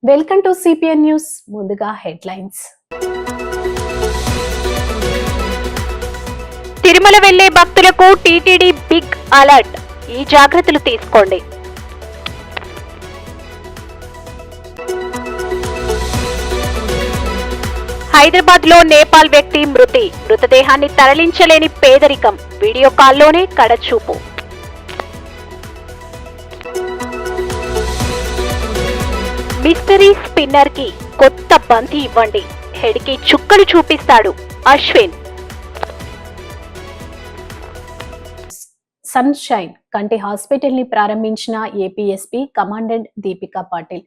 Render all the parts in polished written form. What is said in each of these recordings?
Welcome to CPN news. ముందుగా headlines. Tirumala వెళ్లే భక్తులకు టీటీడీ బిగ్ అలర్ట్. ఈ జాగ్రత్తలు తీసుకోండి. హైదరాబాద్ లో నేపాల్ వ్యక్తి మృతదేహాన్ని తరలించలేని పేదరికం. వీడియో కాల్లోనే కడచూపు. మిస్టరీ స్పిన్నర్ కి కొత్త బంతి ఇవ్వండి. హెడ్ కి చుక్కలు చూపిస్తాడు అశ్విన్. సన్షైన్ కంటి హాస్పిటల్ ని ప్రారంభించిన APSP commandant Deepika Patil.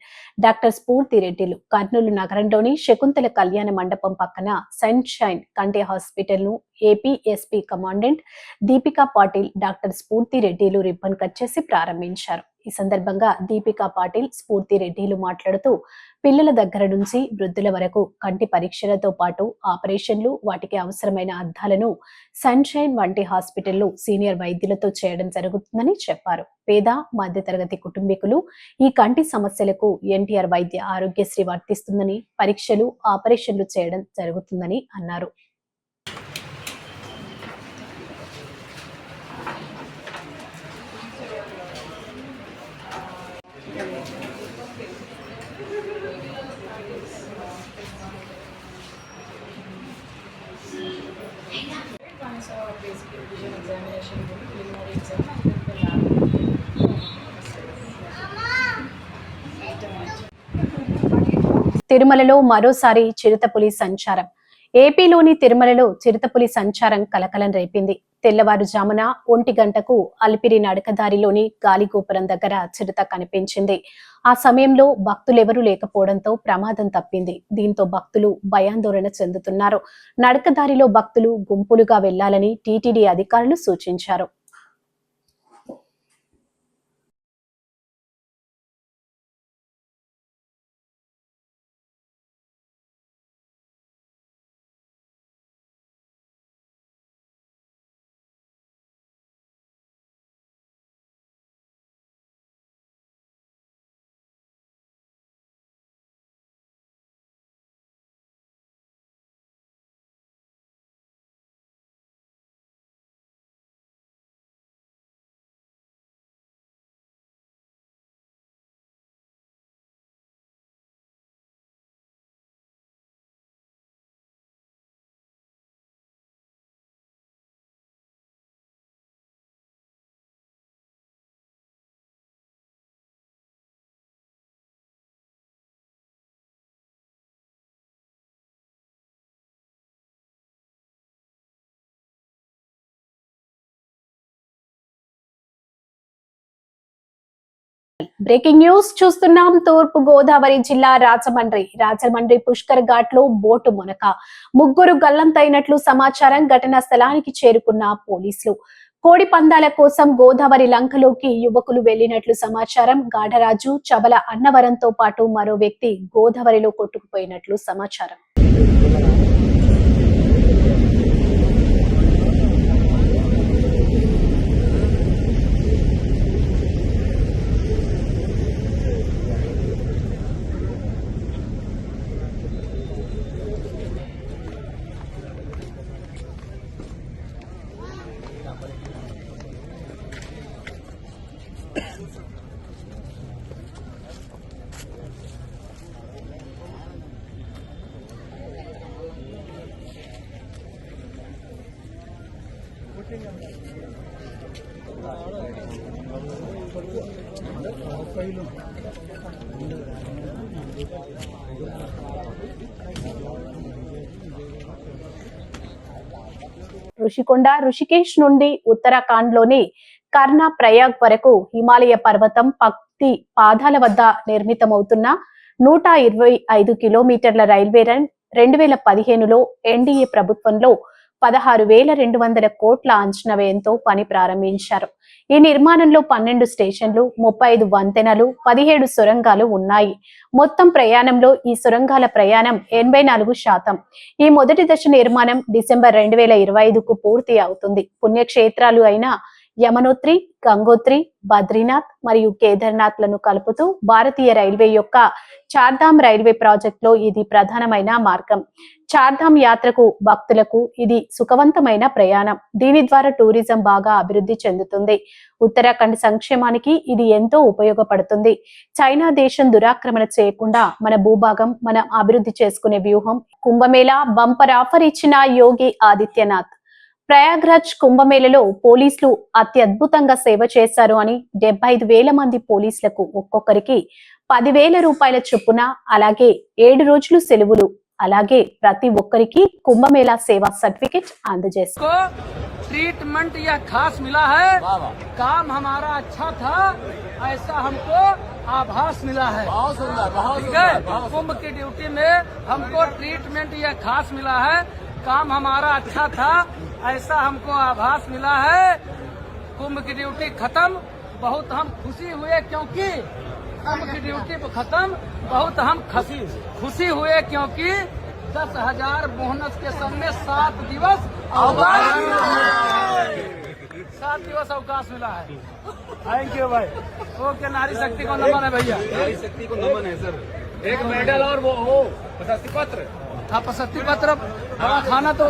Doctor స్ఫూర్తి రెడ్డిలు కర్నూలు నగరంలోని శకుంతల కళ్యాణ మండపం పక్కన సన్షైన్ కంటి హాస్పిటల్ ను APSP commandant Deepika Patil, doctor స్ఫూర్తి రెడ్డిలు రిబ్బన్ కట్ చేసి ప్రారంభించారు. ఈ సందర్భంగా దీపికా పాటిల్, స్ఫూర్తి రెడ్డిలు మాట్లాడుతూ పిల్లల దగ్గర నుంచి వృద్ధుల వరకు కంటి పరీక్షలతో పాటు ఆపరేషన్లు, వాటికి అవసరమైన అద్దాలను సన్షైన్ వంటి హాస్పిటల్లో సీనియర్ వైద్యులతో చేయడం జరుగుతుందని చెప్పారు. పేద మధ్యతరగతి కుటుంబీకులు ఈ కంటి సమస్యలకు ఎన్టీఆర్ వైద్య ఆరోగ్యశ్రీ వర్తిస్తుందని, పరీక్షలు, ఆపరేషన్లు చేయడం జరుగుతుందని అన్నారు. తిరుమలలో మరోసారి చిరుతపులి సంచారం. ఏపీలోని తిరుమలలో చిరుతపులి సంచారం కలకలం రేపింది. తెల్లవారుజామున 1 గంటకు అలిపిరి నడకదారిలోని గాలిగోపురం దగ్గర చిరుత కనిపించింది. ఆ సమయంలో భక్తులెవరూ లేకపోవడంతో ప్రమాదం తప్పింది. దీంతో భక్తులు భయాందోళన చెందుతున్నారు. నడకదారిలో భక్తులు గుంపులుగా వెళ్లాలని టీటీడీ అధికారులు సూచించారు. బ్రేకింగ్ న్యూస్ చూస్తున్నాం. తూర్పు గోదావరి జిల్లా రాజమండ్రి పుష్కర్ ఘాట్ లో బోటు మునక 3 గల్లంతైనట్లు సమాచారం. ఘటనా స్థలానికి చేరుకున్న పోలీసులు కోడి పందాల కోసం గోదావరి లంకలోకి యువకులు వెళ్లినట్లు సమాచారం. గాఢరాజు, చబల అన్నవరంతో పాటు మరో వ్యక్తి గోదావరిలో కొట్టుకుపోయినట్లు సమాచారం. ఋషికేశ్ నుండి ఉత్తరాఖండ్ లోని కర్నా ప్రయాగ్ వరకు హిమాలయ పర్వతం పక్తి పాదాల వద్ద నిర్మితమవుతున్న 125 కిలోమీటర్ల రైల్వే రన్ 2015లో ఎన్డీఏ ప్రభుత్వంలో 16,200 కోట్ల అంచనా వ్యయంతో పని ప్రారంభించారు. ఈ నిర్మాణంలో 12 స్టేషన్లు, 35 వంతెనలు, 17 సొరంగాలు ఉన్నాయి. మొత్తం ప్రయాణంలో ఈ సొరంగాల ప్రయాణం 84%. ఈ మొదటి దశ నిర్మాణం డిసెంబర్ 2025కు పూర్తి అవుతుంది. పుణ్యక్షేత్రాలు అయిన యమునోత్రి, గంగోత్రి, బద్రీనాథ్ మరియు కేదార్నాథ్లను కలుపుతూ భారతీయ రైల్వే యొక్క చార్ధామ్ రైల్వే ప్రాజెక్టులో ఇది ప్రధానమైన మార్గం. చార్ధామ్ యాత్రకు భక్తులకు ఇది సుఖవంతమైన ప్రయాణం. దీని ద్వారా టూరిజం బాగా అభివృద్ధి చెందుతుంది. ఉత్తరాఖండ్ సంక్షేమానికి ఇది ఎంతో ఉపయోగపడుతుంది. చైనా దేశం దురాక్రమణ చేయకుండా మన భూభాగం మనం అభివృద్ధి చేసుకునే వ్యూహం. కుంభమేళా బంపర్ ఆఫర్ ఇచ్చిన యోగి ఆదిత్యనాథ్. ప్రయాగ్రాజ్ కుంభమేళలో పోలీసులు అత్యద్భుతంగా సేవ చేశారు అని 75,000 మంది పోలీసులకు ఒక్కొక్కరికి 10,000 రూపాయల చొప్పున, అలాగే 7 రోజులు సెలవులు, అలాగే ప్రతి ఒక్కరికి కుంభమేళా సేవా సర్టిఫికెట్ అందజేస్తారు. ट्रीटमेंट यह खास मिला है, काम हमारा अच्छा था ऐसा हमको आभास मिला है। बहुत सुंदर, बहुत ठीक है, सुंदर। कुंभ की ड्यूटी में हमको ट्रीटमेंट यह खास मिला है, काम हमारा अच्छा था ऐसा हमको आभास मिला है। कुंभ की ड्यूटी खत्म, बहुत हम खुशी हुए क्योंकि कुंभ की ड्यूटी खत्म, बहुत हम खुशी हुए क्योंकि 10,000 बोनस के संग में 7 दिवस अवकाश मिला है। 7 दिवस अवकाश मिला है। थैंक यू भाई। ओके, नारी शक्ति को नमन है भैया। नारी शक्ति को नमन है सर। एक मेडल और वो प्रशस्ति पत्र। हाँ, प्रशस्ति पत्र, खाना तो